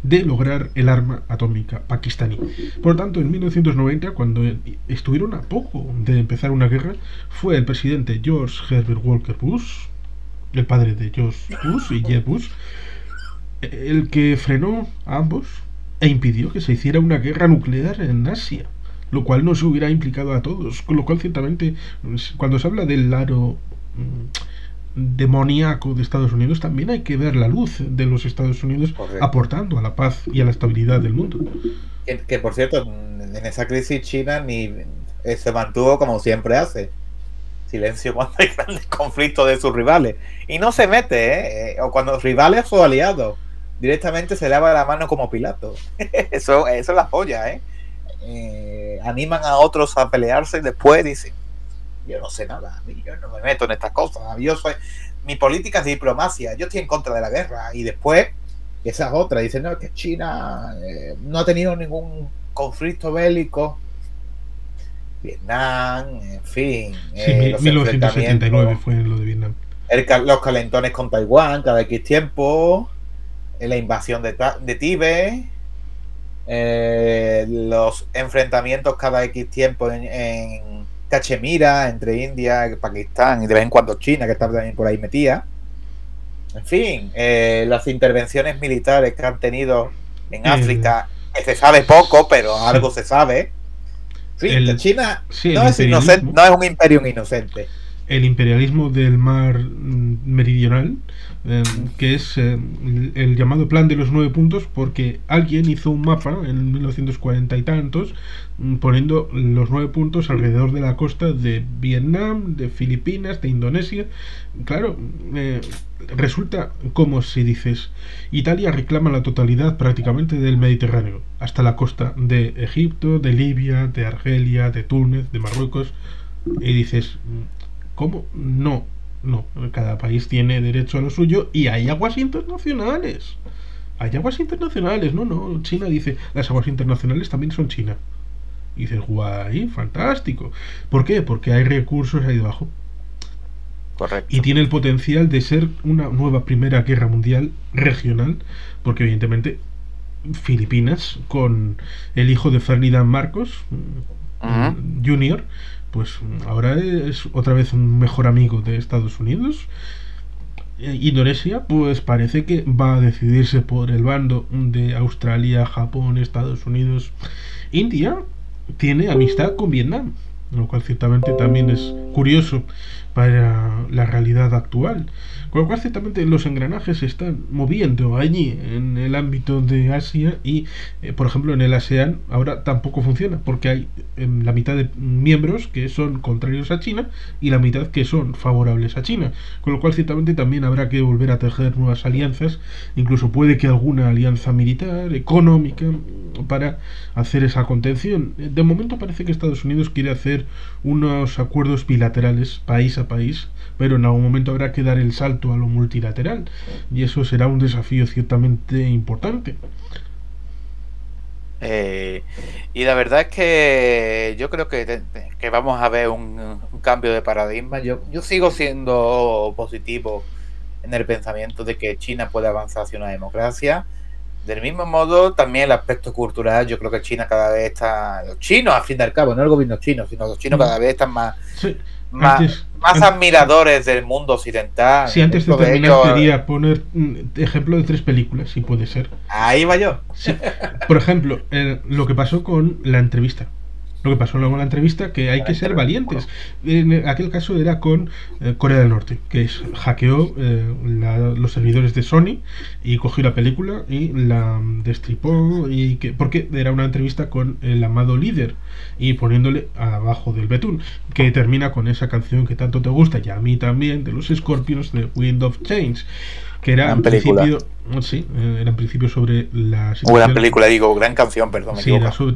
de lograr el arma atómica pakistaní. Por lo tanto, en 1990, cuando estuvieron a poco de empezar una guerra, fue el presidente George Herbert Walker Bush, el padre de George Bush y Jeb Bush, el que frenó a ambos e impidió que se hiciera una guerra nuclear en Asia, lo cual nos hubiera implicado a todos, con lo cual ciertamente cuando se habla del lado demoníaco de Estados Unidos también hay que ver la luz de los Estados Unidos. Correcto. Aportando a la paz y a la estabilidad del mundo. Que por cierto, en esa crisis China se mantuvo como siempre hace, silencio cuando hay grandes conflictos de sus rivales y no se mete, o cuando rivales o aliados directamente se lava la mano como Pilato. Eso es la joya, animan a otros a pelearse y después dicen, yo no sé nada, yo no me meto en estas cosas, mi política es diplomacia, yo estoy en contra de la guerra. Y después esa es otra, dicen, no, que China no ha tenido ningún conflicto bélico, Vietnam, en fin, sí, 1979 fue lo de Vietnam, los calentones con Taiwán cada X tiempo, la invasión de Tíbet, los enfrentamientos cada X tiempo en Cachemira entre India y Pakistán y de vez en cuando China, que está también por ahí metida. En fin, las intervenciones militares que han tenido en África, que se sabe poco, pero algo se sabe. Sí, China no es inocente, no es un imperio inocente. El imperialismo del mar meridional, que es el llamado plan de los 9 puntos, porque alguien hizo un mapa en 1940 y tantos poniendo los 9 puntos alrededor de la costa de Vietnam, de Filipinas, de Indonesia. Claro, resulta como si dices, Italia reclama la totalidad prácticamente del Mediterráneo, hasta la costa de Egipto, de Libia, de Argelia, de Túnez, de Marruecos, y dices, ¿cómo? No, cada país tiene derecho a lo suyo y hay aguas internacionales. No, China dice, las aguas internacionales también son China. Y dices, guay, fantástico. ¿Por qué? Porque hay recursos ahí debajo. Y Correcto. tiene el potencial de ser una nueva primera guerra mundial regional, porque evidentemente Filipinas, con el hijo de Ferdinand Marcos Ujú. Jr., pues ahora es otra vez un mejor amigo de Estados Unidos. Indonesia, pues parece que va a decidirse por el bando de Australia, Japón, Estados Unidos. India tiene amistad con Vietnam, lo cual ciertamente también es curioso para la realidad actual. Con lo cual ciertamente los engranajes se están moviendo allí en el ámbito de Asia y, por ejemplo, en el ASEAN ahora tampoco funciona porque hay la mitad de miembros que son contrarios a China y la mitad que son favorables a China. Con lo cual ciertamente también habrá que volver a tejer nuevas alianzas, incluso puede que alguna alianza militar, económica, para hacer esa contención. De momento parece que Estados Unidos quiere hacer unos acuerdos bilaterales país a país, pero en algún momento habrá que dar el salto a lo multilateral y eso será un desafío ciertamente importante. Eh, y la verdad es que yo creo que vamos a ver un cambio de paradigma. Yo sigo siendo positivo en el pensamiento de que China puede avanzar hacia una democracia. Del mismo modo, también el aspecto cultural, yo creo que China cada vez está... Los chinos, al fin y al cabo, no el gobierno chino, sino los chinos cada vez están Sí, más, antes, más admiradores del mundo occidental. sí, antes de Muchos de terminar ellos... quería poner ejemplo de 3 películas, si puede ser. Ahí va yo. Sí. Por ejemplo, lo que pasó con la entrevista. Lo que pasó luego en la entrevista, que hay que ser valientes. En aquel caso era con Corea del Norte, que hackeó los servidores de Sony y cogió la película y la destripó, porque era una entrevista con el amado líder y poniéndole abajo del betún, que termina con esa canción que tanto te gusta y a mí también, de los Scorpions, de Wind of Change, que era Gran en película. principio, sí, era en principio sobre la Gran situación. película, digo, gran canción, perdón, me Sí, equivoco.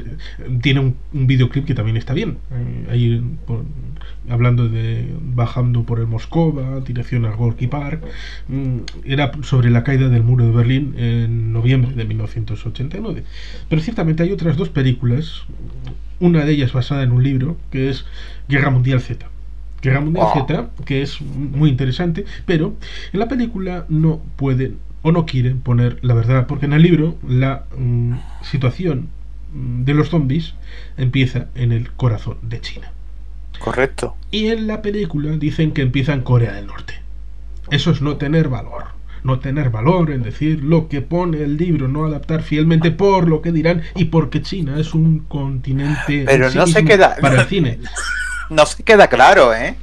tiene un videoclip que también está bien. Ahí hablando de bajando por el Moscova, dirección al Gorky Park. Era sobre la caída del muro de Berlín en noviembre de 1989. Pero ciertamente hay otras 2 películas, una de ellas basada en un libro, que es Guerra Mundial Z. Guerra Mundial Oh, Z, que es muy interesante, pero en la película no pueden o no quieren poner la verdad, porque en el libro la situación de los zombies empieza en el corazón de China. correcto. Y en la película dicen que empieza en Corea del Norte. Eso es no tener valor. No tener valor en decir lo que pone el libro, no adaptar fielmente por lo que dirán y porque China es un continente Pero en sí no se mismo queda, para el cine. no se queda claro, ¿eh?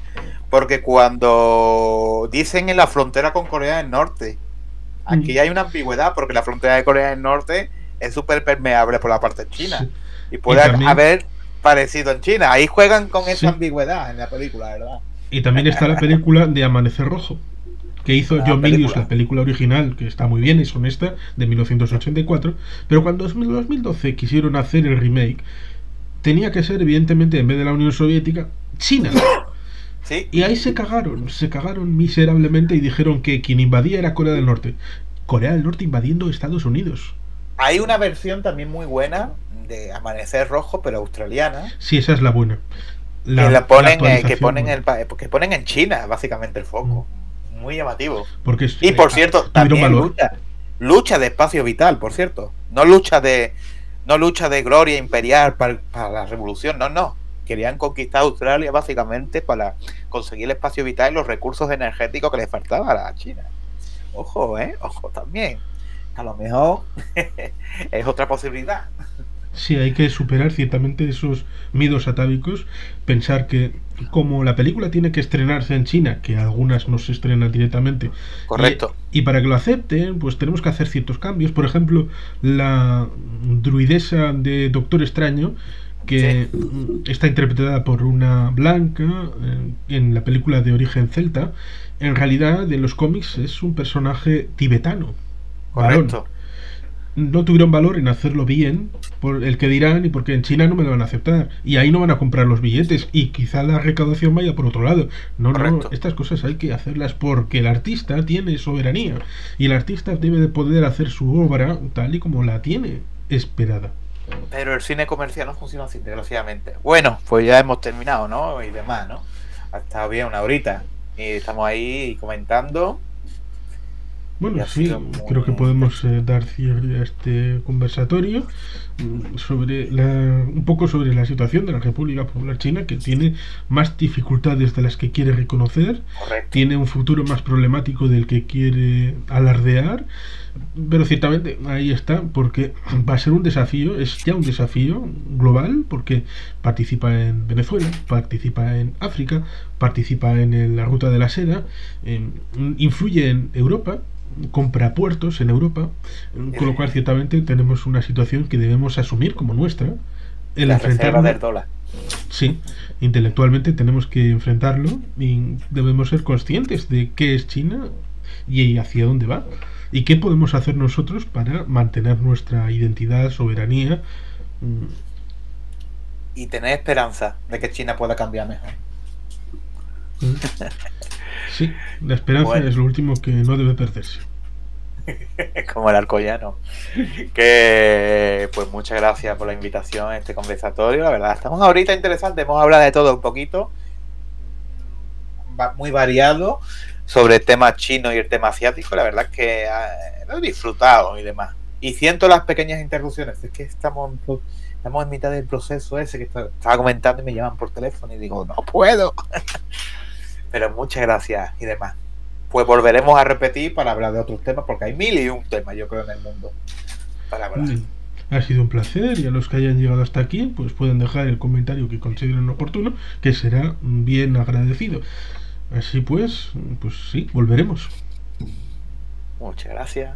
Porque cuando dicen en la frontera con Corea del Norte, aquí hay una ambigüedad, porque la frontera de Corea del Norte es súper permeable por la parte china. Sí. Y Y puede también, haber parecido en China. Ahí juegan con esa sí, ambigüedad en la película, ¿verdad? y también está la película de Amanecer Rojo, que hizo La John Milius, la película. película original, que está muy bien, es honesta, de 1984, pero cuando en 2012 quisieron hacer el remake, tenía que ser, evidentemente, en vez de la Unión Soviética, China. Sí, Y ahí se cagaron miserablemente y dijeron que quien invadía era Corea del Norte. Corea del Norte invadiendo Estados Unidos. hay una versión también muy buena de Amanecer Rojo, pero australiana, Sí, esa es la buena. que La ponen, actualización, bueno, que ponen en China, básicamente el mm, foco. Muy llamativo. porque Y por cierto, tuvieron también valor. lucha de espacio vital, por cierto. No lucha de gloria imperial para la revolución, no. Querían conquistar Australia básicamente para conseguir el espacio vital y los recursos energéticos que les faltaba a la China. Ojo, ojo también. A lo mejor es otra posibilidad. Sí, hay que superar ciertamente esos miedos atávicos, pensar que como la película tiene que estrenarse en China, que algunas no se estrenan directamente, Correcto. y para que lo acepten, pues tenemos que hacer ciertos cambios. Por ejemplo, la druidesa de Doctor Extraño, que Sí, está interpretada por una blanca en la película de origen celta, en realidad de los cómics es un personaje tibetano, varón. correcto. No tuvieron valor en hacerlo bien por el que dirán y porque en China no me lo van a aceptar y ahí no van a comprar los billetes y quizá la recaudación vaya por otro lado. No, Correcto. estas cosas hay que hacerlas porque el artista tiene soberanía y el artista debe de poder hacer su obra tal y como la tiene esperada. Pero el cine comercial no funciona así, desgraciadamente. Bueno, pues ya hemos terminado, ¿no? Y demás, ¿no? Ha estado bien una horita. Y estamos ahí comentando. Y Bueno, ha sí, sido muy creo que podemos interesante. dar cierre a este conversatorio sobre un poco sobre la situación de la República Popular China, que tiene más dificultades de las que quiere reconocer, Correcto. tiene un futuro más problemático del que quiere alardear, pero ciertamente ahí está, porque va a ser un desafío, es ya un desafío global, porque participa en Venezuela, participa en África, participa en la Ruta de la Seda, influye en Europa, compra puertos en Europa, con lo cual ciertamente tenemos una situación que debemos asumir como nuestra, el La reserva enfrentarlo. del dólar. Sí, intelectualmente tenemos que enfrentarlo y debemos ser conscientes de qué es China y hacia dónde va y qué podemos hacer nosotros para mantener nuestra identidad, soberanía. Y tener esperanza de que China pueda cambiar mejor. Sí, la esperanza Bueno, es lo último que no debe perderse. como el arcollano. Que pues muchas gracias por la invitación a este conversatorio. La verdad, estamos ahorita interesantes. Hemos hablado de todo un poquito. Muy variado sobre el tema chino y el tema asiático. La verdad es que lo he disfrutado y demás. Y siento las pequeñas interrupciones. Es que estamos en mitad del proceso ese que estaba comentando y me llaman por teléfono y digo, no puedo. Pero muchas gracias y demás. Pues volveremos a repetir para hablar de otros temas, porque hay 1001 temas, yo creo, en el mundo para hablar. Ha sido un placer, y a los que hayan llegado hasta aquí, pues pueden dejar el comentario que consideren oportuno, que será bien agradecido. Así pues sí, volveremos. Muchas gracias.